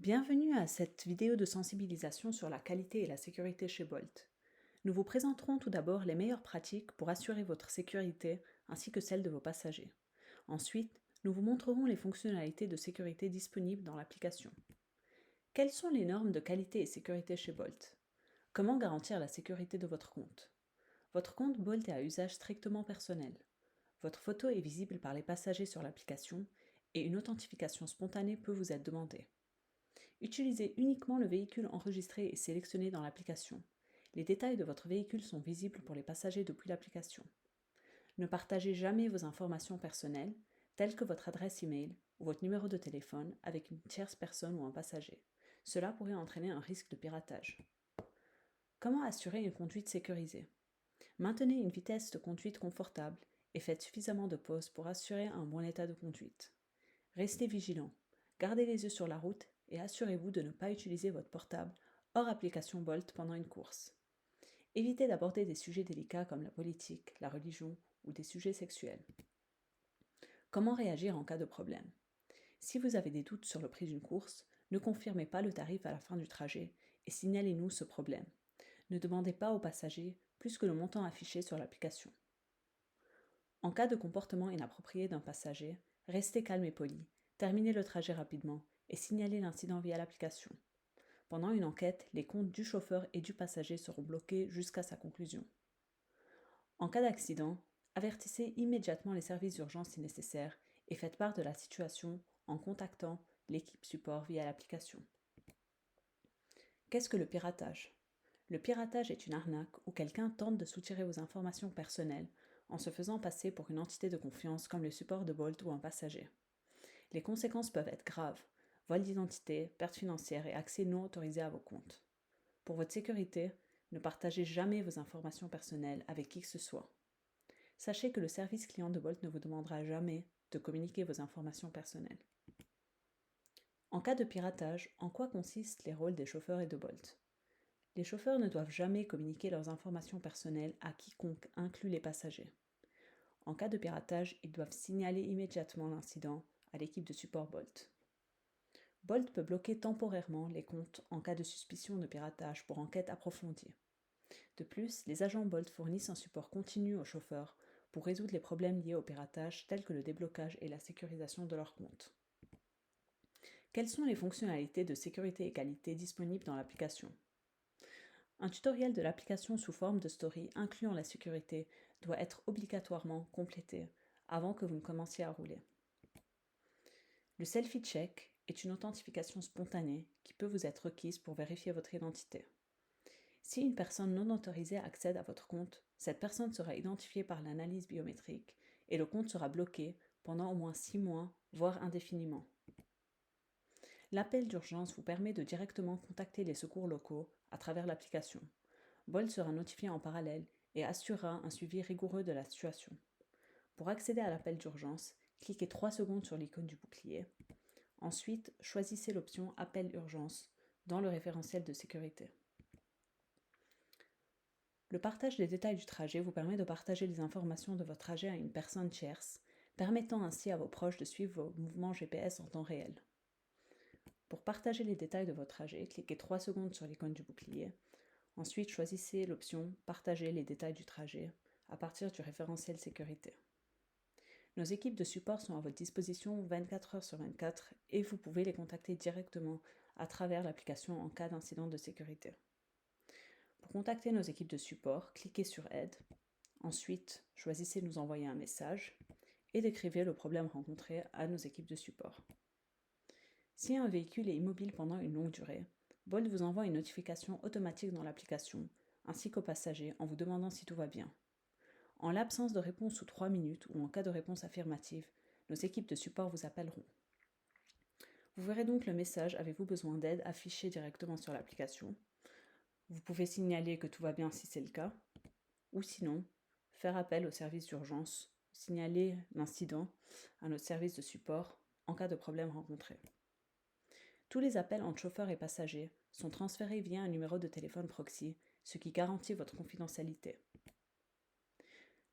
Bienvenue à cette vidéo de sensibilisation sur la qualité et la sécurité chez Bolt. Nous vous présenterons tout d'abord les meilleures pratiques pour assurer votre sécurité ainsi que celle de vos passagers. Ensuite, nous vous montrerons les fonctionnalités de sécurité disponibles dans l'application. Quelles sont les normes de qualité et sécurité chez Bolt? Comment garantir la sécurité de votre compte? Votre compte Bolt est à usage strictement personnel. Votre photo est visible par les passagers sur l'application et une authentification spontanée peut vous être demandée. Utilisez uniquement le véhicule enregistré et sélectionné dans l'application. Les détails de votre véhicule sont visibles pour les passagers depuis l'application. Ne partagez jamais vos informations personnelles, telles que votre adresse email ou votre numéro de téléphone, avec une tierce personne ou un passager. Cela pourrait entraîner un risque de piratage. Comment assurer une conduite sécurisée? Maintenez une vitesse de conduite confortable et faites suffisamment de pauses pour assurer un bon état de conduite. Restez vigilant, gardez les yeux sur la route et assurez-vous de ne pas utiliser votre portable hors application Bolt pendant une course. Évitez d'aborder des sujets délicats comme la politique, la religion ou des sujets sexuels. Comment réagir en cas de problème? Si vous avez des doutes sur le prix d'une course, ne confirmez pas le tarif à la fin du trajet et signalez-nous ce problème. Ne demandez pas aux passagers plus que le montant affiché sur l'application. En cas de comportement inapproprié d'un passager, restez calme et poli, terminez le trajet rapidement et signalez l'incident via l'application. Pendant une enquête, les comptes du chauffeur et du passager seront bloqués jusqu'à sa conclusion. En cas d'accident, avertissez immédiatement les services d'urgence si nécessaire et faites part de la situation en contactant l'équipe support via l'application. Qu'est-ce que le piratage? Le piratage est une arnaque où quelqu'un tente de soutirer vos informations personnelles en se faisant passer pour une entité de confiance comme le support de Bolt ou un passager. Les conséquences peuvent être graves: vol d'identité, perte financière et accès non autorisé à vos comptes. Pour votre sécurité, ne partagez jamais vos informations personnelles avec qui que ce soit. Sachez que le service client de Bolt ne vous demandera jamais de communiquer vos informations personnelles. En cas de piratage, en quoi consistent les rôles des chauffeurs et de Bolt? Les chauffeurs ne doivent jamais communiquer leurs informations personnelles à quiconque, inclus les passagers. En cas de piratage, ils doivent signaler immédiatement l'incident à l'équipe de support Bolt. Bolt peut bloquer temporairement les comptes en cas de suspicion de piratage pour enquête approfondie. De plus, les agents Bolt fournissent un support continu aux chauffeurs pour résoudre les problèmes liés au piratage tels que le déblocage et la sécurisation de leurs comptes. Quelles sont les fonctionnalités de sécurité et qualité disponibles dans l'application? Un tutoriel de l'application sous forme de story incluant la sécurité doit être obligatoirement complété avant que vous ne commenciez à rouler. Le selfie check est une authentification spontanée qui peut vous être requise pour vérifier votre identité. Si une personne non autorisée accède à votre compte, cette personne sera identifiée par l'analyse biométrique et le compte sera bloqué pendant au moins 6 mois, voire indéfiniment. L'appel d'urgence vous permet de directement contacter les secours locaux à travers l'application. Bolt sera notifié en parallèle et assurera un suivi rigoureux de la situation. Pour accéder à l'appel d'urgence, cliquez 3 secondes sur l'icône du bouclier. Ensuite, choisissez l'option Appel urgence dans le référentiel de sécurité. Le partage des détails du trajet vous permet de partager les informations de votre trajet à une personne tierce, permettant ainsi à vos proches de suivre vos mouvements GPS en temps réel. Pour partager les détails de votre trajet, cliquez 3 secondes sur l'icône du bouclier. Ensuite, choisissez l'option Partager les détails du trajet à partir du référentiel sécurité. Nos équipes de support sont à votre disposition 24 heures sur 24 et vous pouvez les contacter directement à travers l'application en cas d'incident de sécurité. Pour contacter nos équipes de support, cliquez sur Aide. Ensuite, choisissez Nous envoyer un message et décrivez le problème rencontré à nos équipes de support. Si un véhicule est immobile pendant une longue durée, Bolt vous envoie une notification automatique dans l'application, ainsi qu'aux passagers en vous demandant si tout va bien. En l'absence de réponse sous 3 minutes ou en cas de réponse affirmative, nos équipes de support vous appelleront. Vous verrez donc le message Avez-vous besoin d'aide affiché directement sur l'application. Vous pouvez signaler que tout va bien si c'est le cas, ou sinon, faire appel au service d'urgence, signaler l'incident à notre service de support en cas de problème rencontré. Tous les appels entre chauffeurs et passagers sont transférés via un numéro de téléphone proxy, ce qui garantit votre confidentialité.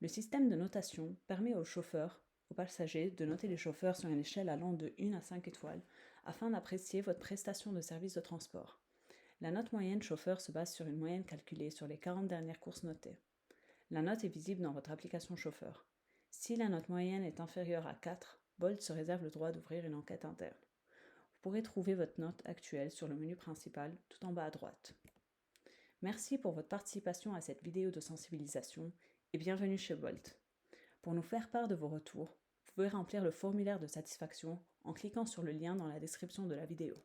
Le système de notation permet aux passagers de noter les chauffeurs sur une échelle allant de 1 à 5 étoiles afin d'apprécier votre prestation de service de transport. La note moyenne chauffeur se base sur une moyenne calculée sur les 40 dernières courses notées. La note est visible dans votre application chauffeur. Si la note moyenne est inférieure à 4, Bolt se réserve le droit d'ouvrir une enquête interne. Vous pourrez trouver votre note actuelle sur le menu principal, tout en bas à droite. Merci pour votre participation à cette vidéo de sensibilisation et bienvenue chez Bolt. Pour nous faire part de vos retours, vous pouvez remplir le formulaire de satisfaction en cliquant sur le lien dans la description de la vidéo.